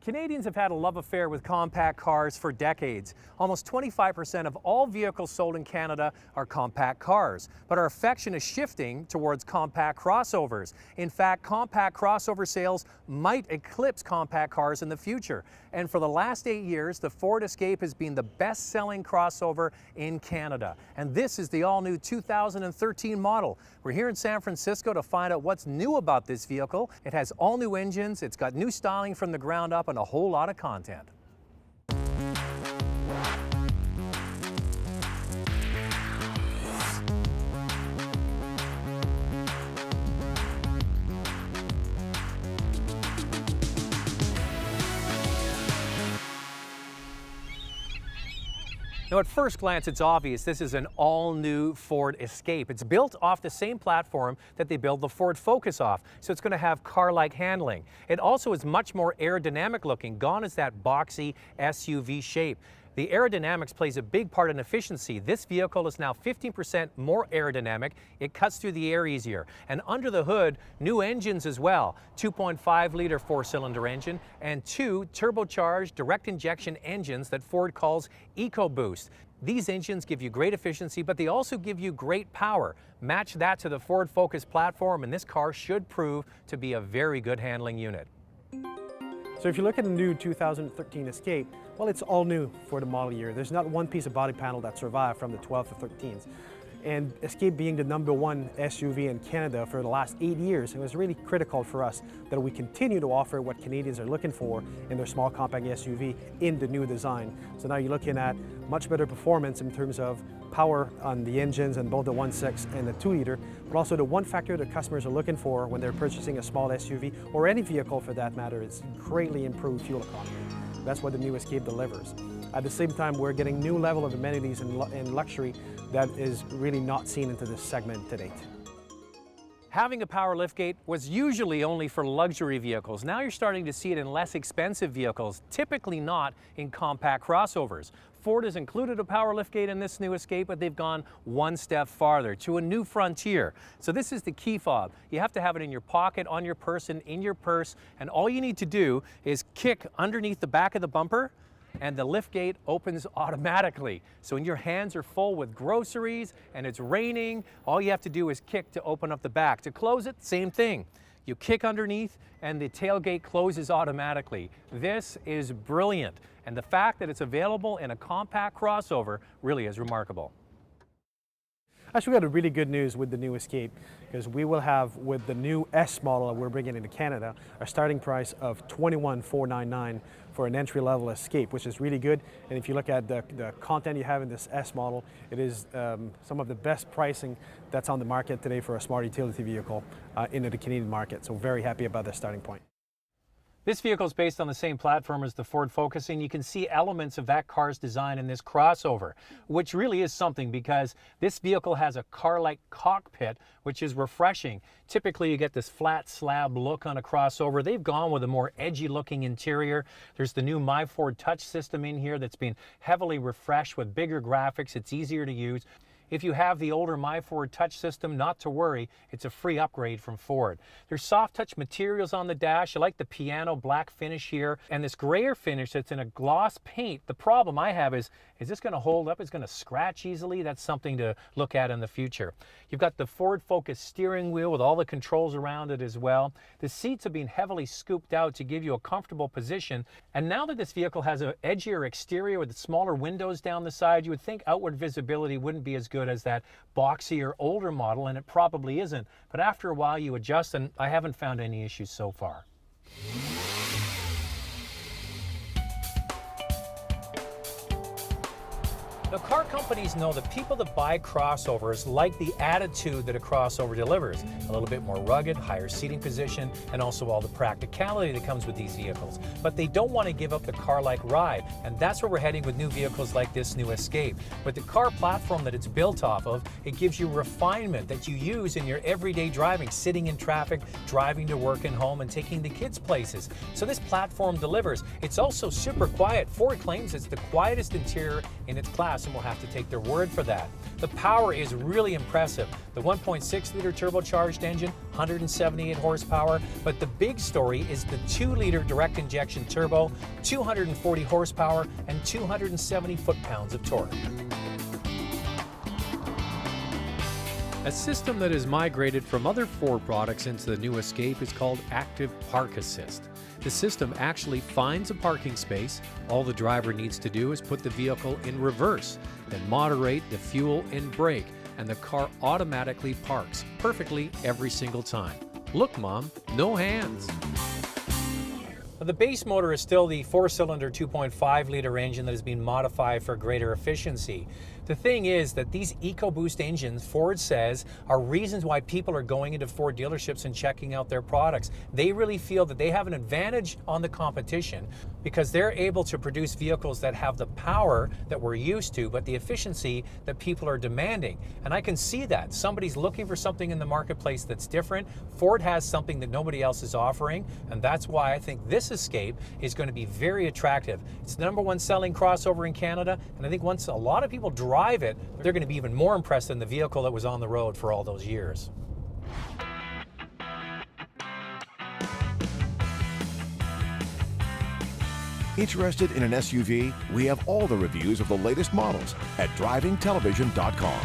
Canadians have had a love affair with compact cars for decades. Almost 25% of all vehicles sold in Canada are compact cars, but our affection is shifting towards compact crossovers. In fact, compact crossover sales might eclipse compact cars in the future. And for the last 8 years, the Ford Escape has been the best-selling crossover in Canada. And this is the all-new 2013 model. We're here in San Francisco to find out what's new about this vehicle. It has all-new engines, it's got new styling from the ground up, and a whole lot of content. Now, at first glance, it's obvious this is an all-new Ford Escape. It's built off the same platform that they build the Ford Focus off, so it's going to have car-like handling. It also is much more aerodynamic looking. Gone is that boxy SUV shape. The aerodynamics plays a big part in efficiency. This vehicle is now 15% more aerodynamic. It cuts through the air easier. And under the hood, new engines as well. 2.5-liter four-cylinder engine and two turbocharged direct injection engines that Ford calls EcoBoost. These engines give you great efficiency, but they also give you great power. Match that to the Ford Focus platform, and this car should prove to be a very good handling unit. So if you look at the new 2013 Escape, well, it's all new for the model year. There's not one piece of body panel that survived from the 12 to 13s. And Escape being the #1 SUV in Canada for the last 8 years, it was really critical for us that we continue to offer what Canadians are looking for in their small compact SUV in the new design. So now you're looking at much better performance in terms of power on the engines and both the 1.6 and the 2-liter, but also the one factor that customers are looking for when they're purchasing a small SUV or any vehicle for that matter is greatly improved fuel economy. That's what the new Escape delivers. At the same time, we're getting new level of amenities and luxury that is really not seen into this segment to date. Having a power liftgate was usually only for luxury vehicles. Now you're starting to see it in less expensive vehicles, typically not in compact crossovers. Ford has included a power liftgate in this new Escape, but they've gone one step farther to a new frontier. So this is the key fob. You have to have it in your pocket, on your person, in your purse, and all you need to do is kick underneath the back of the bumper, and the liftgate opens automatically. So when your hands are full with groceries and it's raining, all you have to do is kick to open up the back. To close it, same thing. You kick underneath and the tailgate closes automatically. This is brilliant. And the fact that it's available in a compact crossover really is remarkable. Actually, we got a really good news with the new Escape because we will have, with the new S model that we're bringing into Canada, a starting price of $21,499 for an entry-level Escape, which is really good. And if you look at the content you have in this S model, it is some of the best pricing that's on the market today for a smart utility vehicle into the Canadian market. So very happy about the starting point. This vehicle is based on the same platform as the Ford Focus, and you can see elements of that car's design in this crossover, which really is something because this vehicle has a car-like cockpit, which is refreshing. Typically, you get this flat slab look on a crossover. They've gone with a more edgy-looking interior. There's the new My Ford Touch system in here that's been heavily refreshed with bigger graphics. It's easier to use. If you have the older My Ford Touch system, not to worry, it's a free upgrade from Ford. There's soft touch materials on the dash. I like the piano black finish here and this grayer finish that's in a gloss paint. The problem I have is this going to hold up? Is it going to scratch easily? That's something to look at in the future. You've got the Ford Focus steering wheel with all the controls around it as well. The seats have been heavily scooped out to give you a comfortable position. And now that this vehicle has an edgier exterior with smaller windows down the side, you would think outward visibility wouldn't be as good as that boxier older model, and it probably isn't. But after a while you adjust, and I haven't found any issues so far. Now, car companies know that people that buy crossovers like the attitude that a crossover delivers. A little bit more rugged, higher seating position, and also all the practicality that comes with these vehicles. But they don't want to give up the car-like ride, and that's where we're heading with new vehicles like this new Escape. With the car platform that it's built off of, it gives you refinement that you use in your everyday driving, sitting in traffic, driving to work and home, and taking the kids places. So this platform delivers. It's also super quiet. Ford claims it's the quietest interior in its class. gas, and we'll have to take their word for that. The power is really impressive. The 1.6-liter turbocharged engine, 178 horsepower, but the big story is the 2-liter direct injection turbo, 240 horsepower, and 270 foot-pounds of torque. A system that is migrated from other Ford products into the new Escape is called Active Park Assist. The system actually finds a parking space. All the driver needs to do is put the vehicle in reverse, then moderate the fuel and brake, and the car automatically parks perfectly every single time. Look, Mom, no hands. The base motor is still the 4-cylinder 2.5-liter engine that has been modified for greater efficiency. The thing is that these EcoBoost engines, Ford says, are reasons why people are going into Ford dealerships and checking out their products. They really feel that they have an advantage on the competition because they're able to produce vehicles that have the power that we're used to, but the efficiency that people are demanding. And I can see that. Somebody's looking for something in the marketplace that's different. Ford has something that nobody else is offering, and that's why I think this Escape is going to be very attractive. It's the #1 selling crossover in Canada, and I think once a lot of people drive it, they're going to be even more impressed than the vehicle that was on the road for all those years. Interested in an SUV? We have all the reviews of the latest models at drivingtelevision.com.